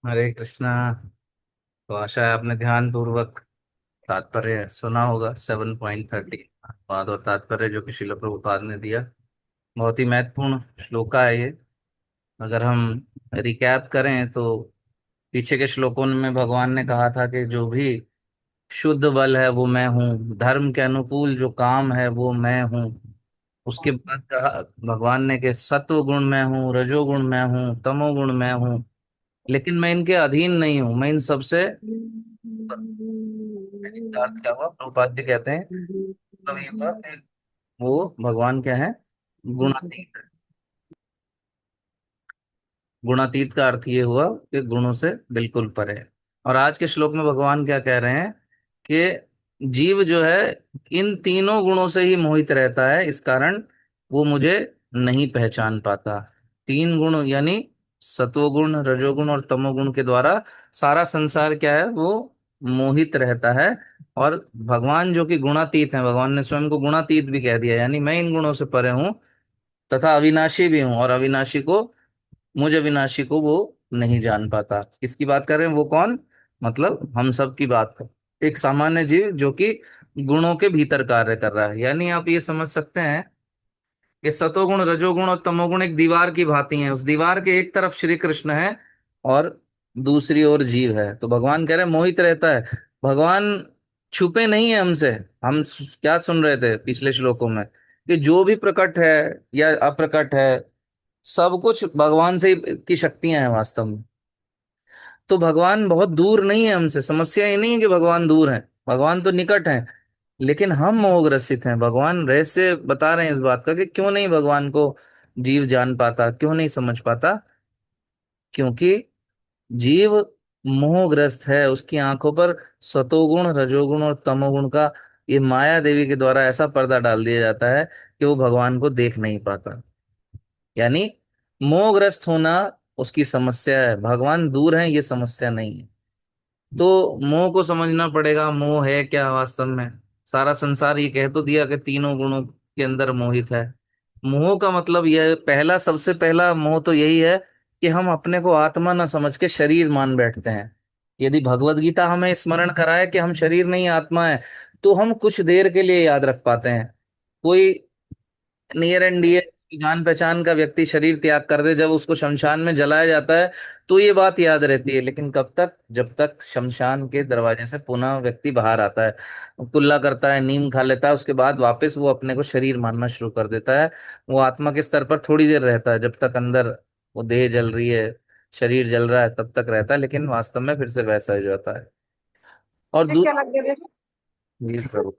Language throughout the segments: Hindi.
हरे कृष्णा। तो आशा है आपने ध्यान पूर्वक तात्पर्य सुना होगा 7.30 बात और तात्पर्य जो कि श्रील प्रभुपाद ने दिया। बहुत ही महत्वपूर्ण श्लोका है ये। अगर हम रिकैप करें तो पीछे के श्लोकों में भगवान ने कहा था कि जो भी शुद्ध बल है वो मैं हूँ, धर्म के अनुकूल जो काम है वो मैं हूँ। उसके बाद कहा भगवान ने कि सत्व गुण मैं हूँ, रजोगुण मैं हूँ, तमोगुण मैं हूँ, लेकिन मैं इनके अधीन नहीं हूं, मैं इन सबसे। इसका अर्थ क्या हुआ? प्रभुपाद जी कहते हैं मतलब ये हुआ कि वो भगवान क्या है? गुणातीत है। गुणातीत का अर्थ ये हुआ कि गुणों से बिल्कुल परे है। और आज के श्लोक में भगवान क्या कह रहे हैं कि जीव जो है इन तीनों गुणों से ही मोहित रहता है, इस कारण वो मुझे नहीं पहचान पाता। तीन गुण यानी सत्वगुण, रजोगुण और तमोगुण के द्वारा सारा संसार क्या है? वो मोहित रहता है। और भगवान जो कि गुणातीत हैं, भगवान ने स्वयं को गुणातीत भी कह दिया, यानी मैं इन गुणों से परे हूं तथा अविनाशी भी हूं, और अविनाशी को, मुझ अविनाशी को वो नहीं जान पाता। किसकी बात कर रहे हैं? वो कौन? मतलब हम सब की बात कर, एक सामान्य जीव जो कि गुणों के भीतर कार्य कर रहा है। यानी आप ये समझ सकते हैं कि सतोगुण, रजोगुण और तमोगुण एक दीवार की भांति हैं। उस दीवार के एक तरफ श्री कृष्ण है और दूसरी ओर जीव है। तो भगवान कह रहे हैं मोहित रहता है। भगवान छुपे नहीं है हमसे। हम क्या सुन रहे थे पिछले श्लोकों में कि जो भी प्रकट है या अप्रकट है, सब कुछ भगवान से ही की शक्तियां हैं वास्तव में। तो भगवान बहुत दूर नहीं है हमसे। समस्या ये नहीं है कि भगवान दूर है, भगवान तो निकट है। लेकिन हम मोहग्रसित हैं। भगवान रहस्य बता रहे हैं इस बात का कि क्यों नहीं भगवान को जीव जान पाता, क्यों नहीं समझ पाता। क्योंकि जीव मोहग्रस्त है। उसकी आंखों पर सतोगुण, रजोगुण और तमोगुण का ये माया देवी के द्वारा ऐसा पर्दा डाल दिया जाता है कि वो भगवान को देख नहीं पाता। यानी मोहग्रस्त होना उसकी समस्या है। भगवान दूर है ये समस्या नहीं है। तो मोह को समझना पड़ेगा। मोह है क्या वास्तव में? सारा संसार ये कह तो दिया कि तीनों गुणों के अंदर मोहित है। मोह का मतलब यह, पहला, सबसे पहला मोह तो यही है कि हम अपने को आत्मा न समझ के शरीर मान बैठते हैं। यदि भगवत गीता हमें स्मरण कराए कि हम शरीर नहीं आत्मा है, तो हम कुछ देर के लिए याद रख पाते हैं। कोई नियर एंड डियर जान पहचान का व्यक्ति शरीर त्याग कर दे, जब उसको शमशान में जलाया जाता है तो ये बात याद रहती है। लेकिन कब तक? जब तक शमशान के दरवाजे से पुनः व्यक्ति बाहर आता है, कुल्ला करता है, नीम खा लेता है, उसके बाद वापस वो अपने को शरीर मानना शुरू कर देता है। वो आत्मा के स्तर पर थोड़ी देर रहता है, जब तक अंदर वो देह जल रही है, शरीर जल रहा है, तब तक रहता है। लेकिन वास्तव में फिर से वैसा ही जाता है। और क्या लग गया देखो। जी प्रभु।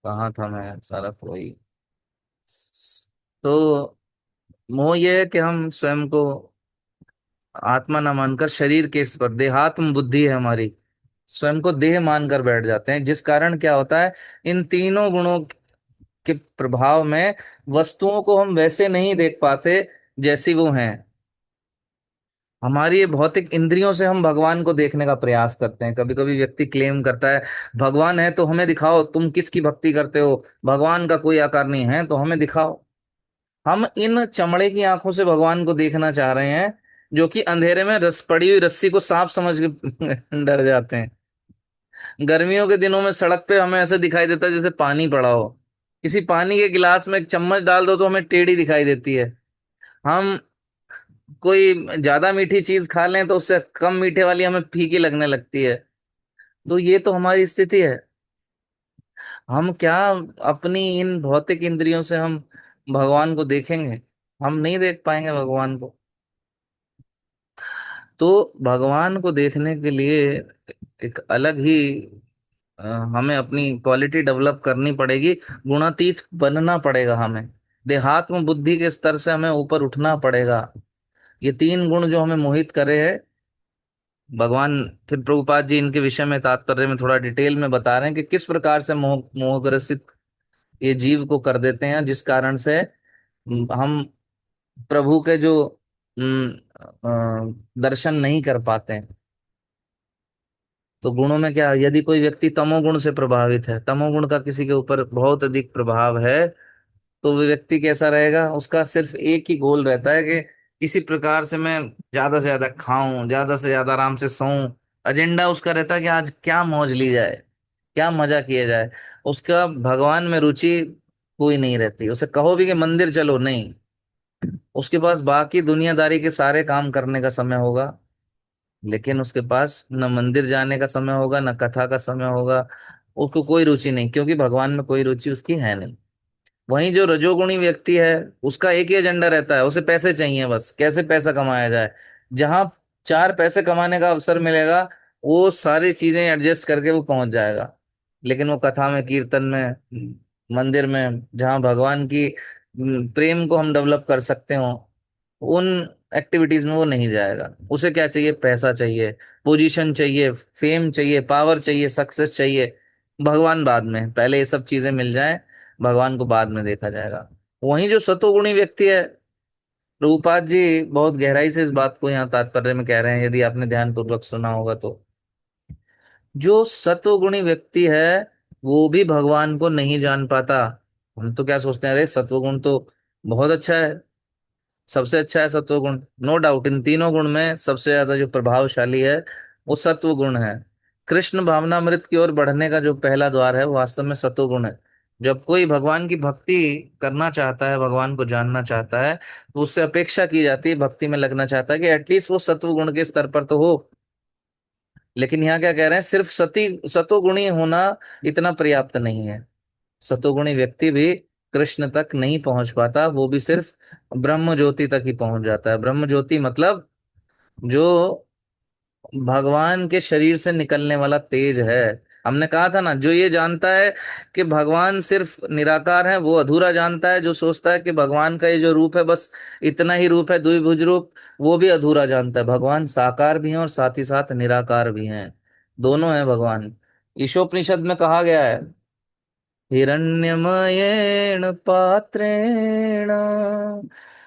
कहाँ था मैं? सारा कोई। तो मोह यह है कि हम स्वयं को आत्मा न मानकर शरीर के इस पर, देहात्म बुद्धि है हमारी, स्वयं को देह मानकर बैठ जाते हैं। जिस कारण क्या होता है, इन तीनों गुणों के प्रभाव में वस्तुओं को हम वैसे नहीं देख पाते जैसी वो हैं। हमारी ये भौतिक इंद्रियों से हम भगवान को देखने का प्रयास करते हैं। कभी कभी व्यक्ति क्लेम करता है भगवान है तो हमें दिखाओ, तुम किसकी भक्ति करते हो, भगवान का कोई आकार नहीं है तो हमें दिखाओ। हम इन चमड़े की आंखों से भगवान को देखना चाह रहे हैं, जो कि अंधेरे में रस पड़ी हुई रस्सी को सांप समझ के डर जाते हैं। गर्मियों के दिनों में सड़क पे हमें ऐसे दिखाई देता है जैसे पानी पड़ा हो। किसी पानी के गिलास में एक चम्मच डाल दो तो हमें टेढ़ी दिखाई देती है। हम कोई ज्यादा मीठी चीज खा लें तो उससे कम मीठे वाली हमें फीकी लगने लगती है। तो ये तो हमारी स्थिति है। हम क्या अपनी इन भौतिक इंद्रियों से हम भगवान को देखेंगे? हम नहीं देख पाएंगे भगवान को। तो भगवान को देखने के लिए एक अलग ही अ, हमें अपनी क्वालिटी डेवलप करनी पड़ेगी। गुणातीत बनना पड़ेगा हमें। देहात्म बुद्धि के स्तर से हमें ऊपर उठना पड़ेगा। ये तीन गुण जो हमें मोहित करे हैं, भगवान फिर प्रभुपाद जी इनके विषय में तात्पर्य में थोड़ा डिटेल में बता रहे हैं कि किस प्रकार से मोहग्रसित ये जीव को कर देते हैं, जिस कारण से हम प्रभु के जो दर्शन नहीं कर पाते हैं। तो गुणों में क्या, यदि कोई व्यक्ति तमोगुण से प्रभावित है, तमोगुण का किसी के ऊपर बहुत अधिक प्रभाव है, तो वो व्यक्ति कैसा रहेगा, उसका सिर्फ एक ही गोल रहता है कि किसी प्रकार से मैं ज्यादा से ज्यादा खाऊं, ज्यादा से ज्यादा आराम से सोऊं। एजेंडा उसका रहता है कि आज क्या मौज ली जाए, क्या मजा किया जाए। उसका भगवान में रुचि कोई नहीं रहती। उसे कहो भी कि मंदिर चलो, नहीं। उसके पास बाकी दुनियादारी के सारे काम करने का समय होगा, लेकिन उसके पास न मंदिर जाने का समय होगा, न कथा का समय होगा। उसको कोई रुचि नहीं, क्योंकि भगवान में कोई रुचि उसकी है नहीं। वहीं जो रजोगुणी व्यक्ति है, उसका एक ही एजेंडा रहता है, उसे पैसे चाहिए, बस कैसे पैसा कमाया जाए। जहां चार पैसे कमाने का अवसर मिलेगा, वो सारी चीजें एडजस्ट करके वो पहुंच जाएगा। लेकिन वो कथा में, कीर्तन में, मंदिर में, जहां भगवान की प्रेम को हम डेवलप कर सकते हो, उन एक्टिविटीज में वो नहीं जाएगा। उसे क्या चाहिए, पैसा चाहिए, पोजीशन चाहिए, फेम चाहिए, पावर चाहिए, सक्सेस चाहिए। भगवान बाद में, पहले ये सब चीजें मिल जाए, भगवान को बाद में देखा जाएगा। वहीं जो सतोगुणी व्यक्ति है, प्रभुपाद जी बहुत गहराई से इस बात को यहाँ तात्पर्य में कह रहे हैं, यदि आपने ध्यान पूर्वक सुना होगा तो। जो सत्वगुणी व्यक्ति है, वो भी भगवान को नहीं जान पाता। हम तो क्या सोचते हैं, अरे सत्वगुण तो बहुत अच्छा है, सबसे अच्छा है सत्वगुण। नो डाउट, इन तीनों गुण में सबसे ज्यादा जो प्रभावशाली है वो सत्व गुण है। कृष्ण भावनामृत की ओर बढ़ने का जो पहला द्वार है वो वास्तव में सत्व गुण है। जब कोई भगवान की भक्ति करना चाहता है, भगवान को जानना चाहता है, तो उससे अपेक्षा की जाती है, भक्ति में लगना चाहता है, कि एटलीस्ट वो सत्व गुण के स्तर पर तो हो। लेकिन यहाँ क्या कह रहे हैं, सिर्फ सतोगुणी होना इतना पर्याप्त नहीं है। सतोगुणी व्यक्ति भी कृष्ण तक नहीं पहुंच पाता, वो भी सिर्फ ब्रह्म ज्योति तक ही पहुंच जाता है। ब्रह्म ज्योति मतलब जो भगवान के शरीर से निकलने वाला तेज है। हमने कहा था ना, जो ये जानता है कि भगवान सिर्फ निराकार है, वो अधूरा जानता है। जो सोचता है कि भगवान का ये जो रूप है बस इतना ही रूप है, द्विभुज रूप, वो भी अधूरा जानता है। भगवान साकार भी हैं और साथ ही साथ निराकार भी हैं, दोनों हैं भगवान। ईशोपनिषद में कहा गया है, हिरण्यमयेण पात्रेण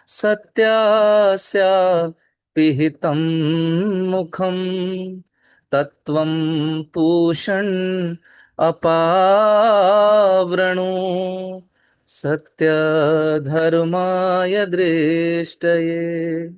सत्यास्या पिहितं मुखं तत्त्वं पूषन् अपावृणु सत्य धर्माय दृष्टये।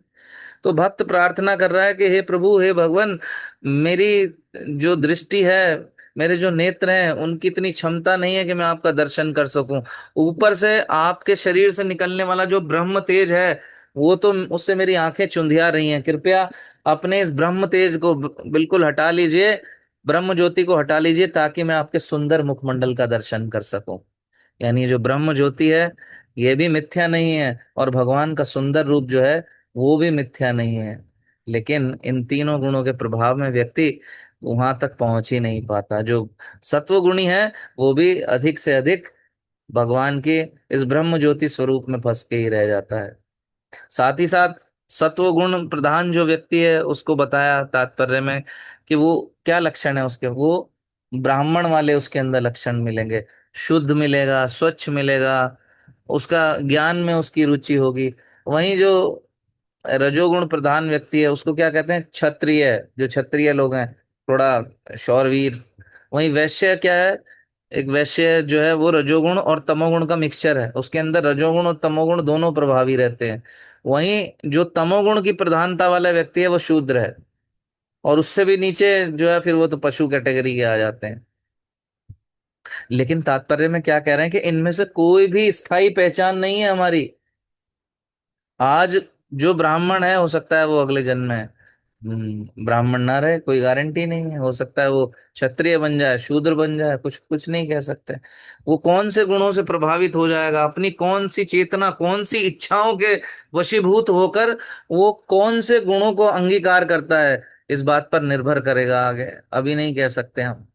तो भक्त प्रार्थना कर रहा है कि हे प्रभु, हे भगवान, मेरी जो दृष्टि है, मेरे जो नेत्र हैं, उनकी इतनी क्षमता नहीं है कि मैं आपका दर्शन कर सकूं। ऊपर से आपके शरीर से निकलने वाला जो ब्रह्म तेज है, वो तो, उससे मेरी आंखें चुंधिया रही हैं। कृपया अपने इस ब्रह्म तेज को बिल्कुल हटा लीजिए, ब्रह्म ज्योति को हटा लीजिए, ताकि मैं आपके सुंदर मुखमंडल का दर्शन कर सकूं। यानी ये जो ब्रह्म ज्योति है, ये भी मिथ्या नहीं है, और भगवान का सुंदर रूप जो है, वो भी मिथ्या नहीं है। लेकिन इन तीनों गुणों के प्रभाव में व्यक्ति वहां तक पहुंच ही नहीं पाता। जो सत्वगुणी है, वो भी अधिक से अधिक भगवान के इस ब्रह्म ज्योति स्वरूप में फंस के ही रह जाता है। साथ ही साथ सत्व गुण प्रधान जो व्यक्ति है, उसको बताया तात्पर्य में कि वो क्या लक्षण है उसके, वो ब्राह्मण वाले उसके अंदर लक्षण मिलेंगे। शुद्ध मिलेगा, स्वच्छ मिलेगा, उसका ज्ञान में उसकी रुचि होगी। वहीं जो रजोगुण प्रधान व्यक्ति है, उसको क्या कहते हैं, क्षत्रिय। जो क्षत्रिय लोग हैं, थोड़ा शौरवीर। वहीं वैश्य क्या है, एक वैश्य जो है वो रजोगुण और तमोगुण का मिक्सचर है, उसके अंदर रजोगुण और तमोगुण दोनों प्रभावी रहते हैं। वहीं जो तमोगुण की प्रधानता वाला व्यक्ति है वो शूद्र है, और उससे भी नीचे जो है फिर वो तो पशु कैटेगरी के आ जाते हैं। लेकिन तात्पर्य में क्या कह रहे हैं कि इनमें से कोई भी स्थायी पहचान नहीं है हमारी। आज जो ब्राह्मण है, हो सकता है वो अगले जन्म में ब्राह्मण ना रहे, कोई गारंटी नहीं है। हो सकता है वो क्षत्रिय बन जाए, शूद्र बन जाए, कुछ कुछ नहीं कह सकते। वो कौन से गुणों से प्रभावित हो जाएगा, अपनी कौन सी चेतना, कौन सी इच्छाओं के वशीभूत होकर वो कौन से गुणों को अंगीकार करता है, इस बात पर निर्भर करेगा। आगे अभी नहीं कह सकते हम।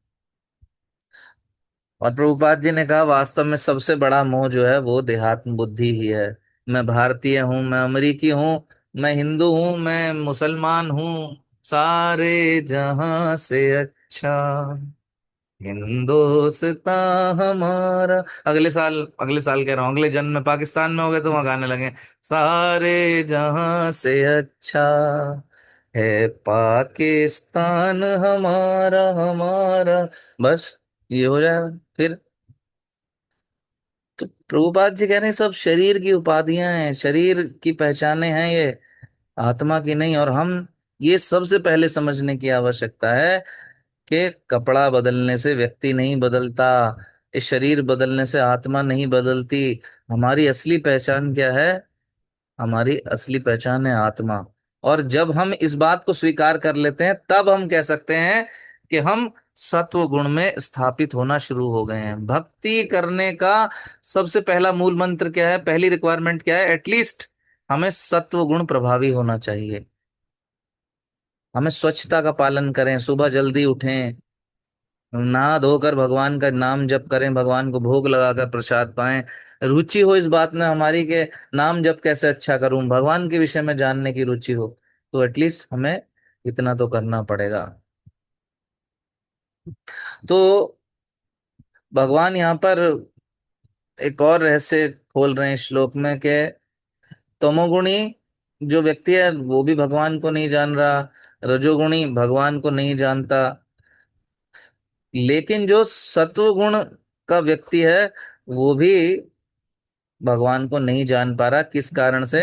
और प्रभुपाद जी ने कहा, वास्तव में सबसे बड़ा मोह जो है वो देहात्म बुद्धि ही है। मैं भारतीय हूँ, मैं अमेरिकी हूँ, मैं हिंदू हूँ, मैं मुसलमान हूँ, सारे जहां से अच्छा हिंदुस्तान हमारा। अगले साल कह रहा हूँ, अगले जन्म में पाकिस्तान में हो गए तो वहां गाने लगे, सारे जहां से अच्छा है पाकिस्तान हमारा हमारा। बस ये हो जाएगा फिर। तो प्रभुपाद जी कह रहे हैं सब शरीर की उपाधियां हैं, शरीर की पहचाने हैं ये, आत्मा की नहीं। और हम ये सबसे पहले समझने की आवश्यकता है कि कपड़ा बदलने से व्यक्ति नहीं बदलता, इस शरीर बदलने से आत्मा नहीं बदलती। हमारी असली पहचान क्या है? हमारी असली पहचान है आत्मा। और जब हम इस बात को स्वीकार कर लेते हैं तब हम कह सकते हैं कि हम सत्व गुण में स्थापित होना शुरू हो गए हैं। भक्ति करने का सबसे पहला मूल मंत्र क्या है, पहली रिक्वायरमेंट क्या है? एटलीस्ट हमें सत्व गुण प्रभावी होना चाहिए। हमें स्वच्छता का पालन करें, सुबह जल्दी उठें, नहा धोकर भगवान का नाम जप करें, भगवान को भोग लगाकर प्रसाद पाएं। रुचि हो इस बात में हमारी के नाम जप कैसे अच्छा करूं, भगवान के विषय में जानने की रुचि हो, तो एटलीस्ट हमें इतना तो करना पड़ेगा। तो भगवान यहाँ पर एक और रहस्य खोल रहे हैं श्लोक में कि तमोगुणी जो व्यक्ति है वो भी भगवान को नहीं जान रहा, रजोगुणी भगवान को नहीं जानता, लेकिन जो सत्वगुण का व्यक्ति है वो भी भगवान को नहीं जान पा रहा। किस कारण से?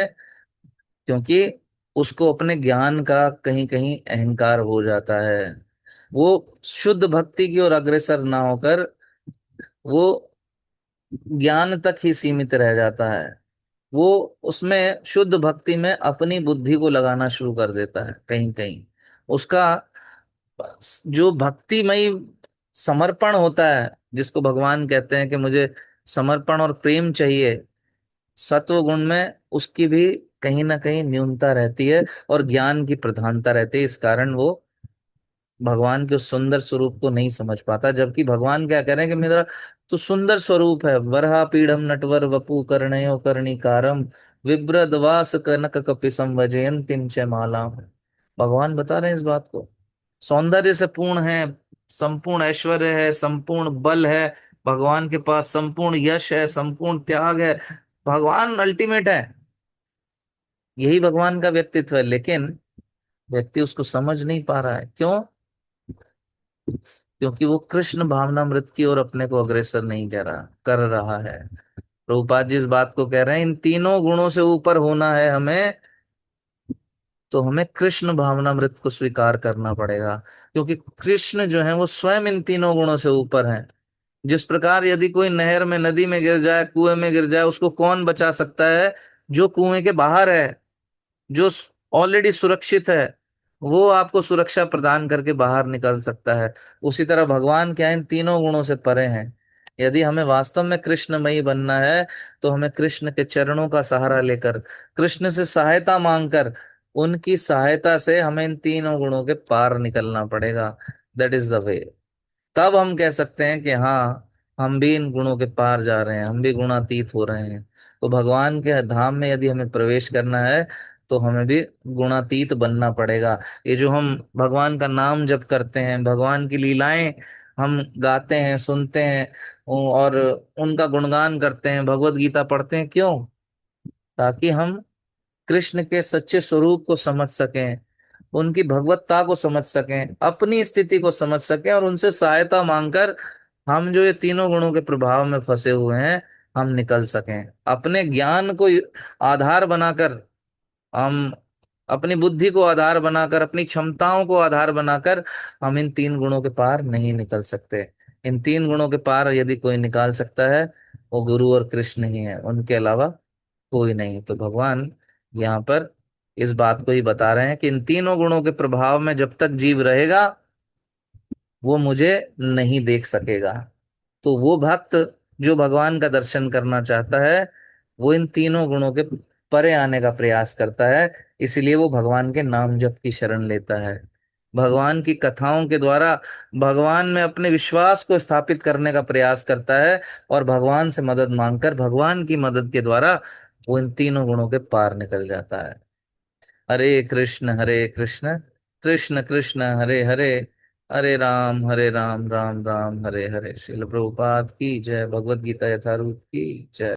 क्योंकि उसको अपने ज्ञान का कहीं कहीं अहंकार हो जाता है। वो शुद्ध भक्ति की ओर अग्रसर ना होकर वो ज्ञान तक ही सीमित रह जाता है। वो उसमें शुद्ध भक्ति में अपनी बुद्धि को लगाना शुरू कर देता है। कहीं कहीं उसका जो भक्तिमय समर्पण होता है, जिसको भगवान कहते हैं कि मुझे समर्पण और प्रेम चाहिए, सत्व गुण में उसकी भी कहीं ना कहीं न्यूनता रहती है और ज्ञान की प्रधानता रहती है। इस कारण वो भगवान के उस सुंदर स्वरूप को नहीं समझ पाता। जबकि भगवान क्या कह रहे हैं कि मेरा तो सुंदर स्वरूप है, वरहा पीढ़म नटवर वपु कर्णयो कर्णिकारम विभ्रदवास कनक कपिसम वजयंतीम च माला। भगवान बता रहे हैं इस बात को, सौंदर्य से पूर्ण है, संपूर्ण ऐश्वर्य है, संपूर्ण बल है, भगवान के पास संपूर्ण यश है, संपूर्ण त्याग है, भगवान अल्टीमेट है। यही भगवान का व्यक्तित्व है। लेकिन व्यक्ति उसको समझ नहीं पा रहा है। क्यों? क्योंकि वो कृष्ण भावनामृत की ओर अपने को अग्रसर नहीं कर रहा है। प्रभुपाद जी इस बात को कह रहे हैं, इन तीनों गुणों से ऊपर होना है हमें, तो हमें कृष्ण भावनामृत को स्वीकार करना पड़ेगा। क्योंकि कृष्ण जो है वो स्वयं इन तीनों गुणों से ऊपर है। जिस प्रकार यदि कोई नहर में, नदी में गिर जाए, कुएं में गिर जाए, उसको कौन बचा सकता है? जो कुएं के बाहर है, जो ऑलरेडी सुरक्षित है, वो आपको सुरक्षा प्रदान करके बाहर निकल सकता है। उसी तरह भगवान क्या है, इन तीनों गुणों से परे हैं। यदि हमें वास्तव में कृष्णमयी बनना है तो हमें कृष्ण के चरणों का सहारा लेकर, कृष्ण से सहायता मांगकर, उनकी सहायता से हमें इन तीनों गुणों के पार निकलना पड़ेगा। That is the way. तब हम कह सकते हैं कि हाँ, हम भी इन गुणों के पार जा रहे हैं, हम भी गुणातीत हो रहे हैं। तो भगवान के धाम में यदि हमें प्रवेश करना है तो हमें भी गुणातीत बनना पड़ेगा। ये जो हम भगवान का नाम जप करते हैं, भगवान की लीलाएं हम गाते हैं, सुनते हैं और उनका गुणगान करते हैं, भगवत गीता पढ़ते हैं, क्यों? ताकि हम कृष्ण के सच्चे स्वरूप को समझ सकें, उनकी भगवत्ता को समझ सकें, अपनी स्थिति को समझ सकें और उनसे सहायता मांगकर हम जो ये तीनों गुणों के प्रभाव में फंसे हुए हैं, हम निकल सकें। अपने ज्ञान को आधार बनाकर, हम अपनी बुद्धि को आधार बनाकर, अपनी क्षमताओं को आधार बनाकर हम इन तीन गुणों के पार नहीं निकल सकते। इन तीन गुणों के पार यदि कोई निकाल सकता है, वो गुरु और कृष्ण ही है, उनके अलावा कोई नहीं। तो भगवान यहाँ पर इस बात को ही बता रहे हैं कि इन तीनों गुणों के प्रभाव में जब तक जीव रहेगा वो मुझे नहीं देख सकेगा। तो वो भक्त जो भगवान का दर्शन करना चाहता है वो इन तीनों गुणों के परे आने का प्रयास करता है। इसीलिए वो भगवान के नाम जप की शरण लेता है, भगवान की कथाओं के द्वारा भगवान में अपने विश्वास को स्थापित करने का प्रयास करता है और भगवान से मदद मांगकर भगवान की मदद के द्वारा वो इन तीनों गुणों के पार निकल जाता है। हरे कृष्ण कृष्ण कृष्ण हरे हरे, हरे राम राम राम हरे हरे। श्रील प्रभुपाद की जय। भगवत गीता यथारूप की जय।